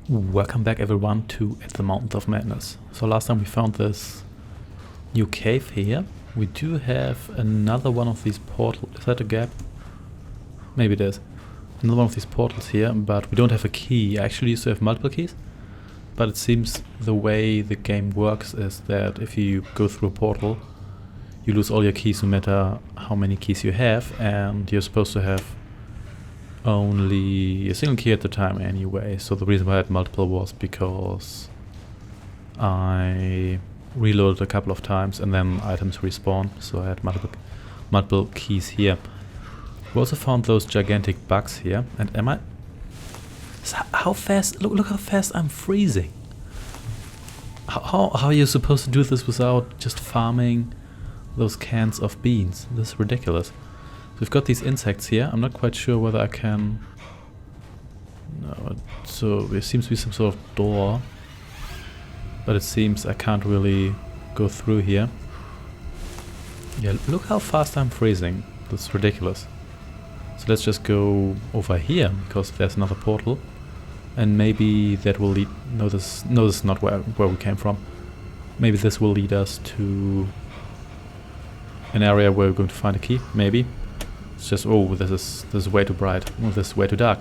Welcome back everyone to At the Mountains of Madness. So last time we found this new cave here. We do have another one of these portals. Is that a gap? Maybe it is. Another one of these portals here, but we don't have a key. I actually used to have multiple keys, but it seems the way the game works is that if you go through a portal, you lose all your keys no matter how many keys you have, and you're supposed to have only a single key at the time anyway. So the reason why I had multiple was because I reloaded a couple of times and then items respawn, so I had multiple keys here. We also found those gigantic bugs here, and how fast, look how fast I'm freezing. How are you supposed to do this without just farming those cans of beans? This is ridiculous. So we've got these insects here. I'm not quite sure whether I can... No, so there seems to be some sort of door, but it seems I can't really go through here. Yeah, look how fast I'm freezing. That's ridiculous. So let's just go over here, because there's another portal. And maybe that will lead... No, this is not where we came from. Maybe this will lead us to an area where we're going to find a key, maybe. It's just, oh, this is way too bright. Oh, this is way too dark.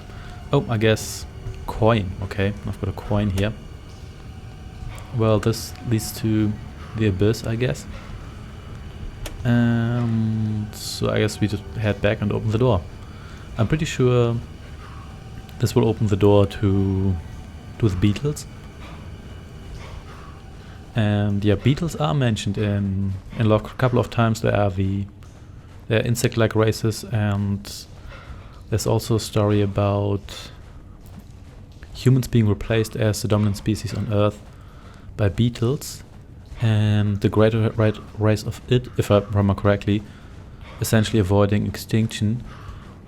Oh, I guess coin. Okay, I've got a coin here. Well, this leads to the abyss, I guess. So I guess we just head back and open the door. I'm pretty sure this will open the door to the beetles. And yeah, beetles are mentioned in a couple of times. They're insect-like races, and there's also a story about humans being replaced as the dominant species on Earth by beetles, and the great race of it, if I remember correctly, essentially avoiding extinction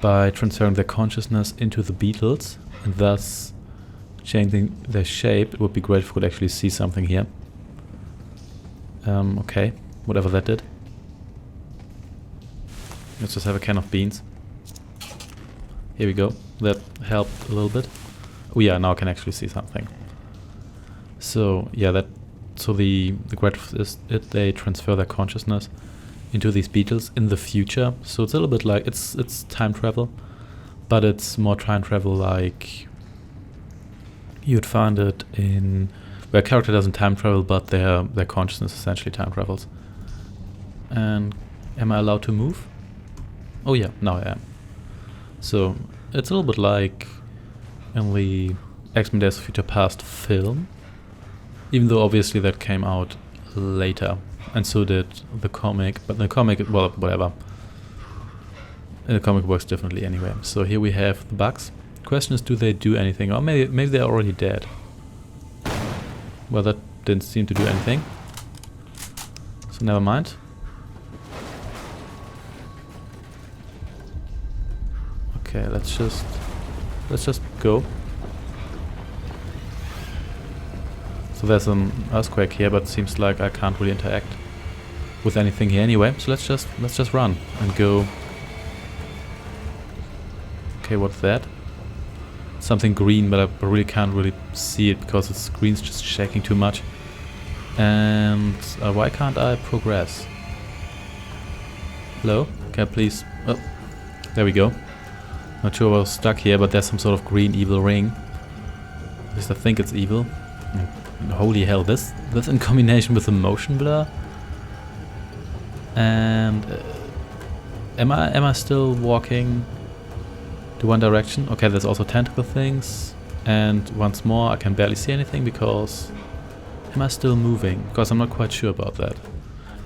by transferring their consciousness into the beetles and thus changing their shape. It would be great if we could actually see something here. Okay, whatever that did. Let's just have a can of beans. Here we go. That helped a little bit. Oh yeah, now I can actually see something. So yeah, the great is it. They transfer their consciousness into these beetles in the future. So it's a little bit like it's time travel, but it's more time travel like you'd find it in where a character doesn't time travel, but their consciousness essentially time travels. And am I allowed to move? Oh yeah, now I am. So it's a little bit like in the X-Men Days of Future Past film, even though obviously that came out later, and so did the comic. But the comic, well, whatever. The comic works differently anyway. So here we have the bugs. Question is, do they do anything? Or maybe they're already dead. Well, that didn't seem to do anything. So never mind. Okay, let's just go. So there's an earthquake here, but it seems like I can't really interact with anything here anyway. So let's just run and go. Okay, what's that? Something green, but I really can't really see it because the screen's just shaking too much. And why can't I progress? Hello? Can I please? Oh, there we go. Not sure I was stuck here, but there's some sort of green evil ring. At least I think it's evil. And holy hell, this in combination with the motion blur. And am I still walking to one direction? Okay, there's also tentacle things. And once more, I can barely see anything because... Am I still moving? Because I'm not quite sure about that.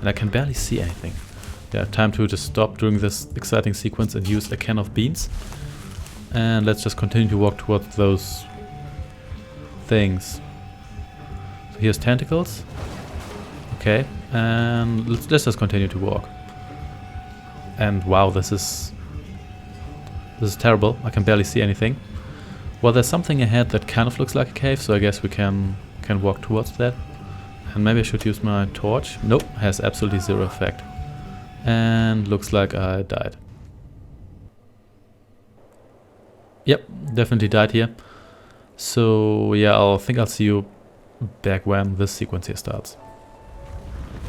And I can barely see anything. Yeah, time to just stop doing this exciting sequence and use a can of beans. And let's just continue to walk towards those things. So here's tentacles. Okay, and let's just continue to walk. And wow, this is terrible. I can barely see anything. Well, there's something ahead that kind of looks like a cave, so I guess we can walk towards that. And maybe I should use my torch. Nope, has absolutely zero effect. And looks like I died. Yep, definitely died here. So yeah, I think I'll see you back when this sequence here starts.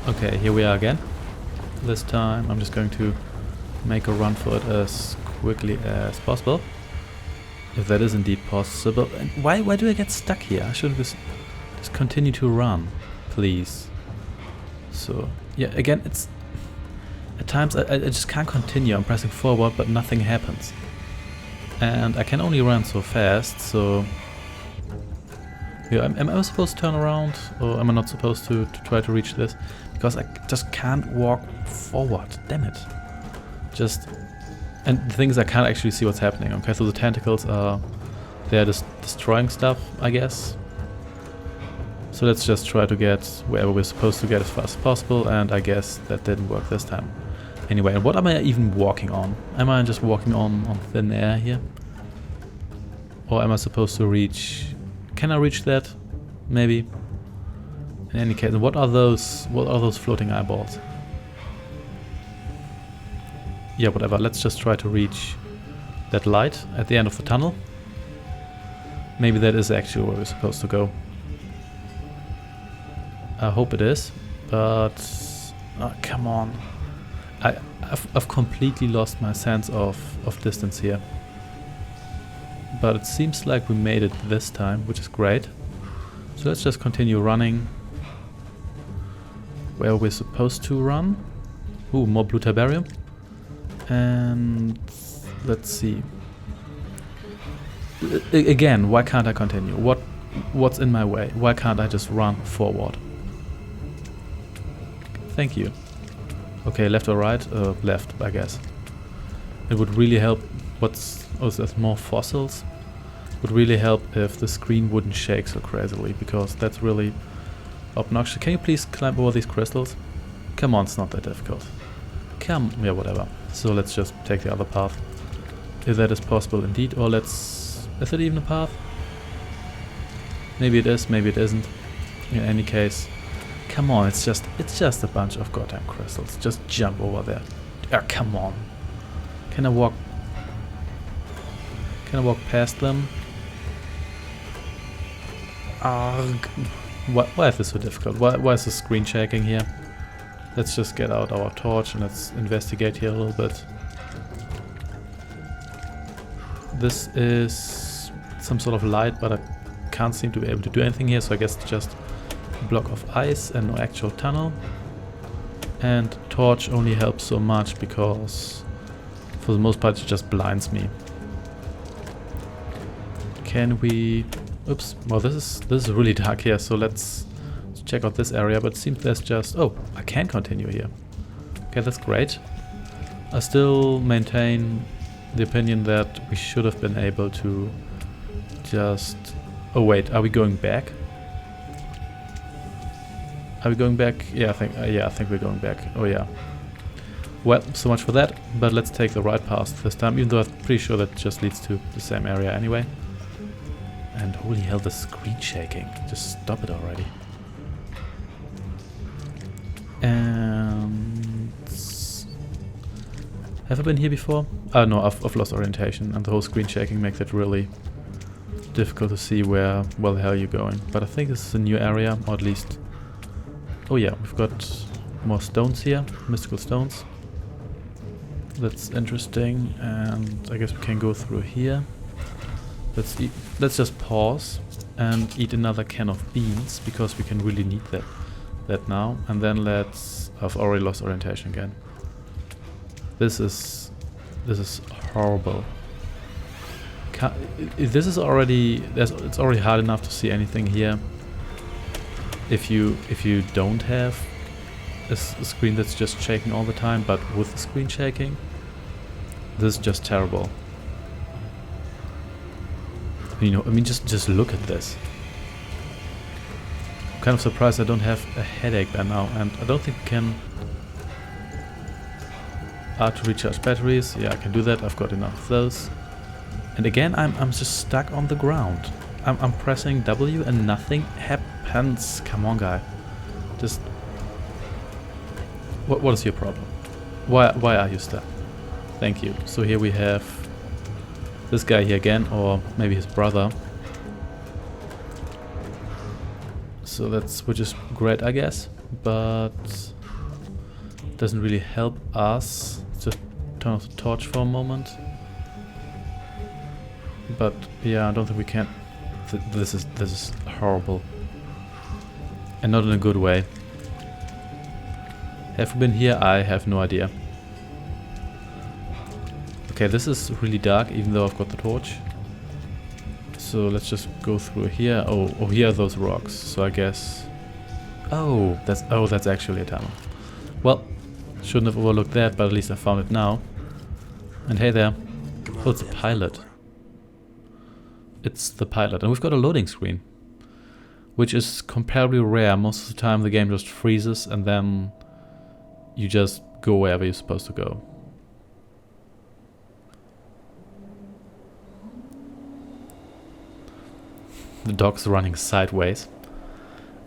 Okay, here we are again. This time I'm just going to make a run for it as quickly as possible. If that is indeed possible. And why do I get stuck here? I should just continue to run, please. So yeah, again, it's at times I just can't continue. I'm pressing forward, but nothing happens. And I can only run so fast, so yeah, am I supposed to turn around, or am I not supposed to try to reach this? Because I just can't walk forward, damn it. And the thing is, I can't actually see what's happening. Okay, so the tentacles they're just destroying stuff, I guess. So let's just try to get wherever we're supposed to get as fast as possible, and I guess that didn't work this time. Anyway, and what am I even walking on? Am I just walking on thin air here? Or am I supposed to reach... Can I reach that? Maybe. In any case, what are those floating eyeballs? Yeah, whatever. Let's just try to reach that light at the end of the tunnel. Maybe that is actually where we're supposed to go. I hope it is, but oh, come on. I've completely lost my sense of distance here. But it seems like we made it this time, which is great. So let's just continue running where we're supposed to run. Ooh, more blue tiberium. And let's see. Again, why can't I continue? What's in my way? Why can't I just run forward? Thank you. Okay, left or right? Left, I guess. It would really help. There's more fossils. Would really help if the screen wouldn't shake so crazily, because that's really obnoxious. Can you please climb over these crystals? Come on, it's not that difficult. Yeah, whatever. So let's just take the other path, if that is possible indeed. Or is it even a path? Maybe it is, maybe it isn't. In any case, come on, it's just a bunch of goddamn crystals. Just jump over there. Ah, come on. Can I walk past them? Why is this so difficult? Why is the screen shaking here? Let's just get out our torch and let's investigate here a little bit. This is some sort of light, but I can't seem to be able to do anything here, so I guess it's just a block of ice and no actual tunnel. And torch only helps so much because for the most part it just blinds me. Can we... Oops. Well, this is really dark here, so let's check out this area, but it seems there's just... Oh, I can continue here. Okay, that's great. I still maintain the opinion that we should have been able to just... Oh wait, are we going back? Are we going back? Yeah, I think we're going back. Oh yeah. Well, so much for that, but let's take the right path this time, even though I'm pretty sure that just leads to the same area anyway. And holy hell, the screen shaking. Just stop it already. And... Have I been here before? Oh no, I've lost orientation, and the whole screen shaking makes it really difficult to see where the hell you're going. But I think this is a new area, or at least... Oh yeah, we've got more stones here, mystical stones. That's interesting, and I guess we can go through here. Let's just pause and eat another can of beans, because we can really need that now. And then I've already lost orientation again. This is horrible. It's already hard enough to see anything here. If you don't have a screen that's just shaking all the time, but with the screen shaking, this is just terrible. You know, I mean, just look at this. I'm kind of surprised I don't have a headache by now, and I don't think we can... to recharge batteries, yeah, I can do that, I've got enough of those. And again, I'm just stuck on the ground. I'm pressing W and nothing happens. Come on, guy. Just... What is your problem? Why are you stuck? Thank you. So here we have this guy here again, or maybe his brother. So that's, which is great, I guess, but doesn't really help us. Just turn off the torch for a moment. But yeah, I don't think we can. This is horrible, and not in a good way. Have we been here? I have no idea. Okay, this is really dark, even though I've got the torch. So let's just go through here. Oh, here are those rocks. So I guess. Oh, that's actually a tunnel. Well, shouldn't have overlooked that, but at least I found it now. And hey there. Oh, it's a pilot. It's the pilot, and we've got a loading screen, which is comparably rare. Most of the time, the game just freezes, and then you just go wherever you're supposed to go. The dog's running sideways.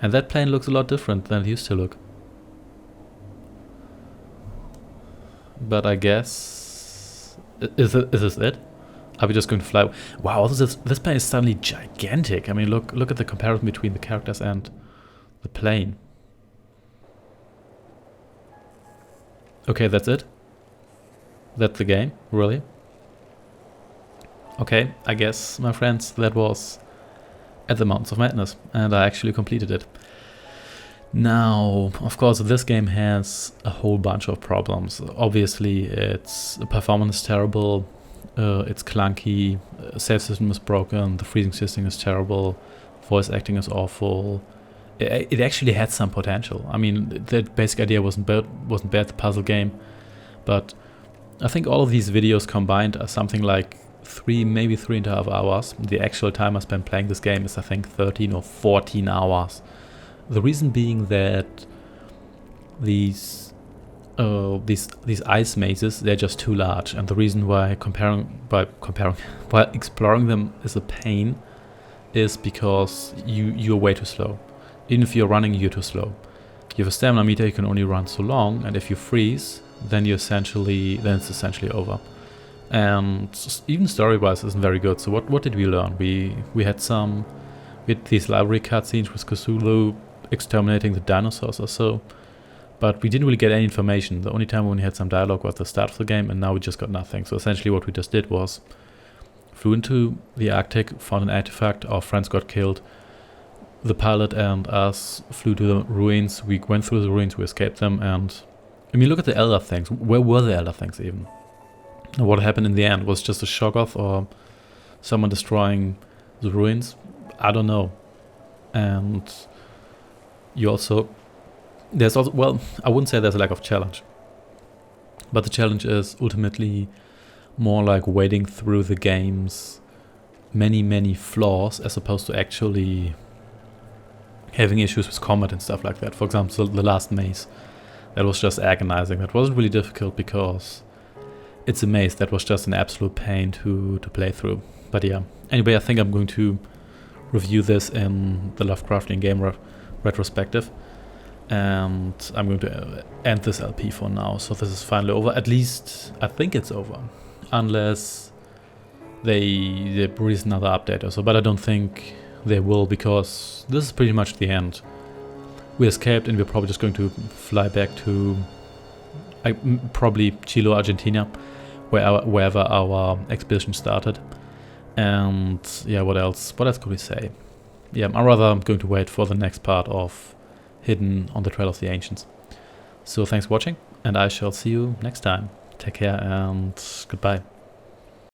And that plane looks a lot different than it used to look. But I guess... Is this it? Are we just going to fly? Wow, this plane is suddenly gigantic. I mean, look at the comparison between the characters and the plane. Okay, that's it? That's the game? Really? Okay, I guess, my friends, that was at the Mountains of Madness, and I actually completed it. Now, of course, this game has a whole bunch of problems. Obviously, its performance is terrible, it's clunky, save system is broken, the freezing system is terrible, voice acting is awful. It actually had some potential. I mean, the basic idea wasn't bad, the puzzle game, but I think all of these videos combined are something like maybe 3.5 hours. The actual time I spent playing this game is, I think, 13 or 14 hours. The reason being that these ice mazes, they're just too large, and the reason why exploring them is a pain is because you're way too slow. Even if you're running, you're too slow. You have a stamina meter, you can only run so long, and if you freeze, then it's essentially over. And even story-wise isn't very good. So what did we learn? We had these library cutscenes with Cthulhu exterminating the dinosaurs or so, but we didn't really get any information. The only time when we had some dialogue was at the start of the game, and now we just got nothing. So essentially what we just did was flew into the Arctic, found an artifact, our friends got killed, the pilot and us flew to the ruins, we went through the ruins, we escaped them, and I mean, look at the Elder Things. Where were the Elder Things even? What happened in the end? Was just a shock-off or someone destroying the ruins? I don't know. And there's also, well, I wouldn't say there's a lack of challenge, but the challenge is ultimately more like wading through the game's many flaws as opposed to actually having issues with combat and stuff like that. For example, the last maze, that was just agonizing. That wasn't really difficult because it's a maze that was just an absolute pain to play through. But yeah, anyway, I think I'm going to review this in the Lovecraftian game retrospective, and I'm going to end this LP for now. So this is finally over. At least I think it's over, unless they release another update or so. But I don't think they will, because this is pretty much the end. We escaped, and we're probably just going to fly back to probably Chile, Argentina, wherever our expedition started. And yeah, what else could we say? Yeah, I'm rather going to wait for the next part of Hidden on the Trail of the Ancients. So thanks for watching, and I shall see you next time. Take care and goodbye.